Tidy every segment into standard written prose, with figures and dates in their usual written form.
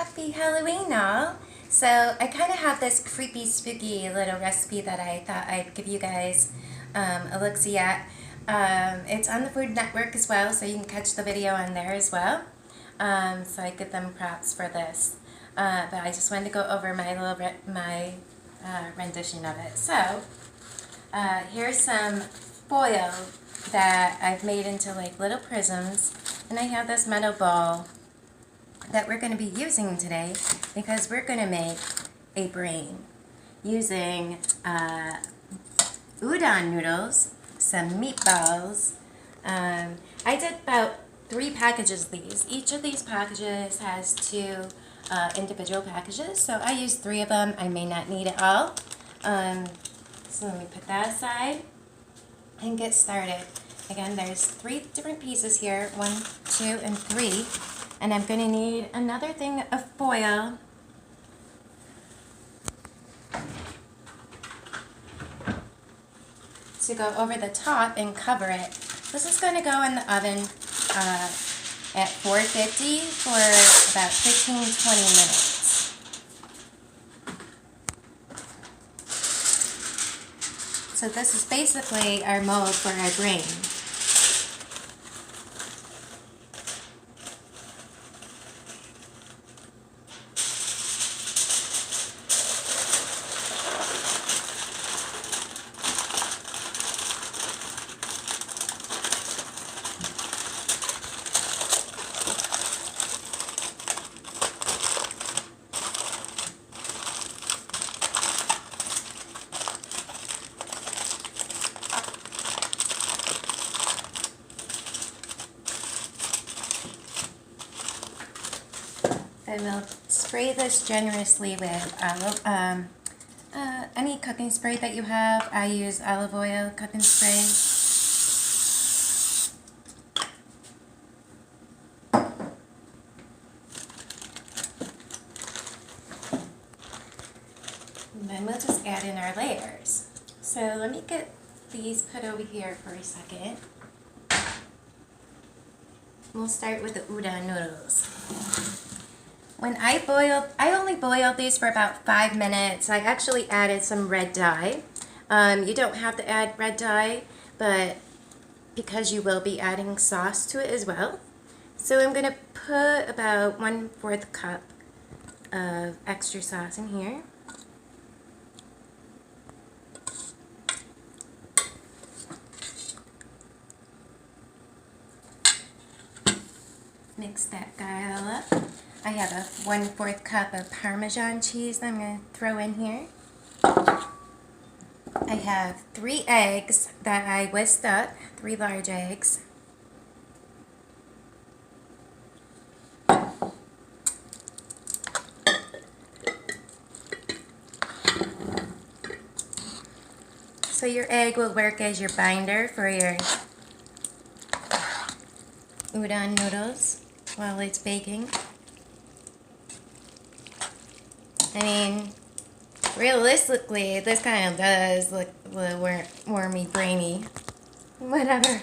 Happy Halloween all! So I kind of have this creepy spooky little recipe that I thought I'd give you guys a look-see at. It's on the Food Network as well, so you can catch the video on there as well. So I give them props for this. But I just wanted to go over my little rendition of it. So here's some foil that I've made into like little prisms, and I have this metal ball that we're going to be using today because we're going to make a brain using udon noodles, some meatballs. I did about 3 packages of these. Each of these packages has 2 individual packages, so I used 3 of them. I may not need it all. So let me put that aside and get started. Again, there's 3 different pieces here, 1, 2, and 3. And I'm going to need another thing of foil to go over the top and cover it. This is going to go in the oven at 450 for about 15-20 minutes. So this is basically our mold for our brain. I will spray this generously with any cooking spray that you have. I use olive oil cooking spray. And then we'll just add in our layers. So let me get these put over here for a second. We'll start with the udon noodles. When I only boiled these for about 5 minutes. I actually added some red dye. You don't have to add red dye, but because you will be adding sauce to it as well. So I'm going to put about 1/4 cup of extra sauce in here. Mix that guy all up. I have a 1/4 cup of Parmesan cheese that I'm going to throw in here. I have 3 eggs that I whisked up, 3 large eggs. So your egg will work as your binder for your udon noodles while it's baking. I mean, realistically, this kind of does look a little wormy, brainy. Whatever.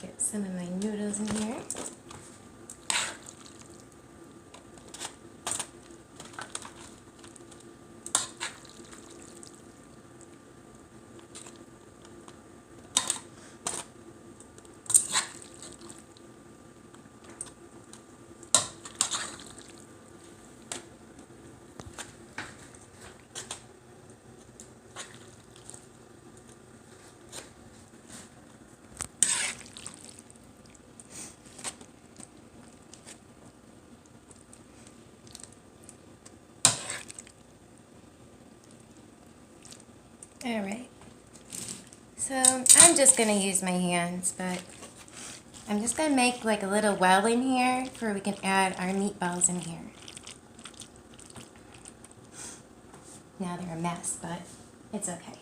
Get some of my noodles in here. Alright, so I'm just going to use my hands, but I'm just going to make like a little well in here where we can add our meatballs in here. Now they're a mess, but it's okay.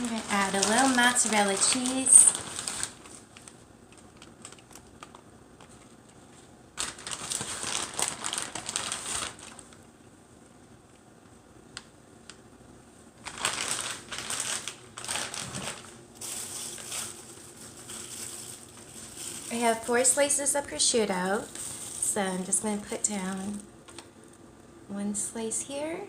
I'm going to add add a little mozzarella cheese. I have 4 slices of prosciutto, so I'm just going to put down 1 slice here,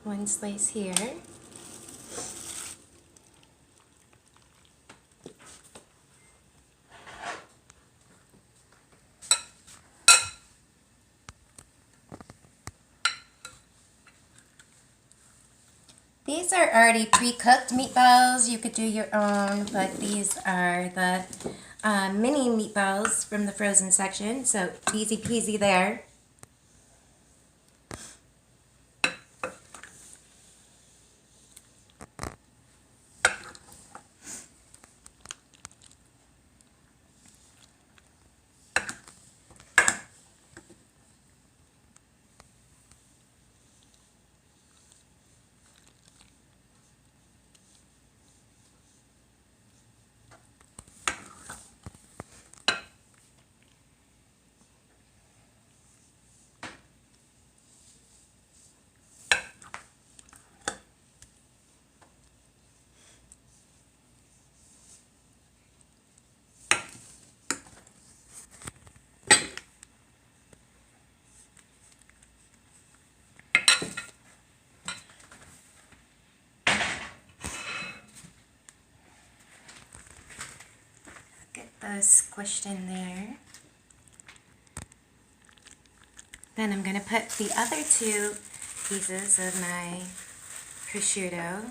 1 slice here, these are already pre-cooked meatballs. You could do your own, but these are the mini meatballs from the frozen section, so easy peasy there. Get those squished in there. Then I'm going to put the other 2 pieces of my prosciutto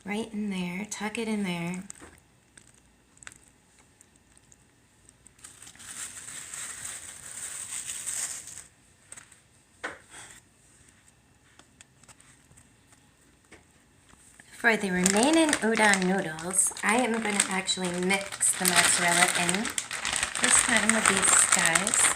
right in there, tuck it in there. For the remaining udon noodles, I am going to actually mix the mozzarella in, this time with these guys.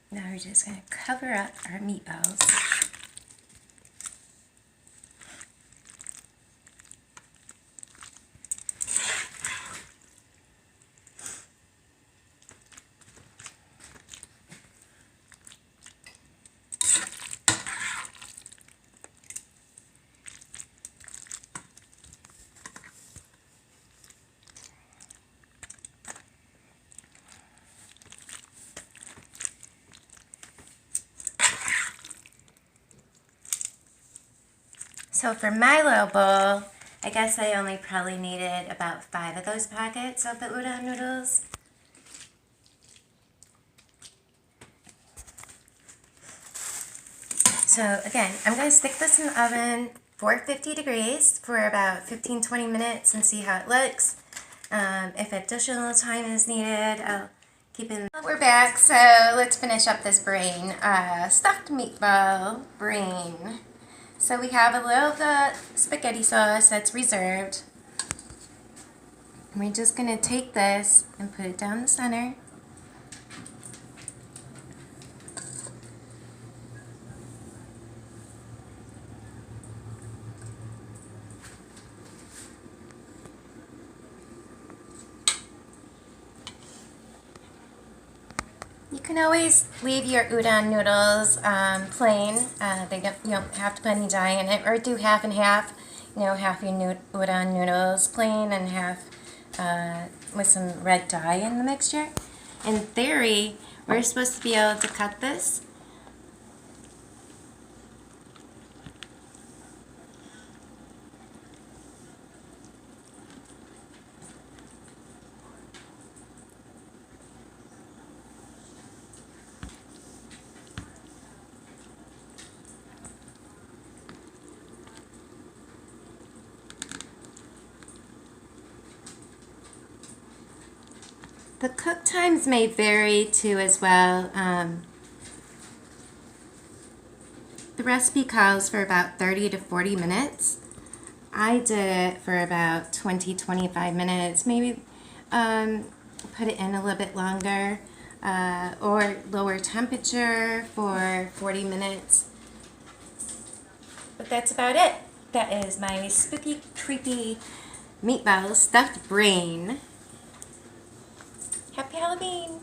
Now we're just going to cover up our meatballs. So for my little bowl, I guess I only probably needed about 5 of those packets of the udon noodles. So again, I'm going to stick this in the oven 450 degrees for about 15-20 minutes and see how it looks. If additional time is needed, I'll keep it. We're back, so let's finish up this brain. Stuffed meatball brain. So we have a little of the spaghetti sauce that's reserved. And we're just going to take this and put it down the center. You can always leave your udon noodles plain. You don't have to put any dye in it, or do half and half. You know, half your udon noodles plain and half with some red dye in the mixture. In theory, we're supposed to be able to cut this. The cook times may vary too as well. The recipe calls for about 30 to 40 minutes. I did it for about 20-25 minutes, maybe put it in a little bit longer, or lower temperature for 40 minutes. But that's about it. That is my spooky, creepy meatball stuffed brain. Happy Halloween!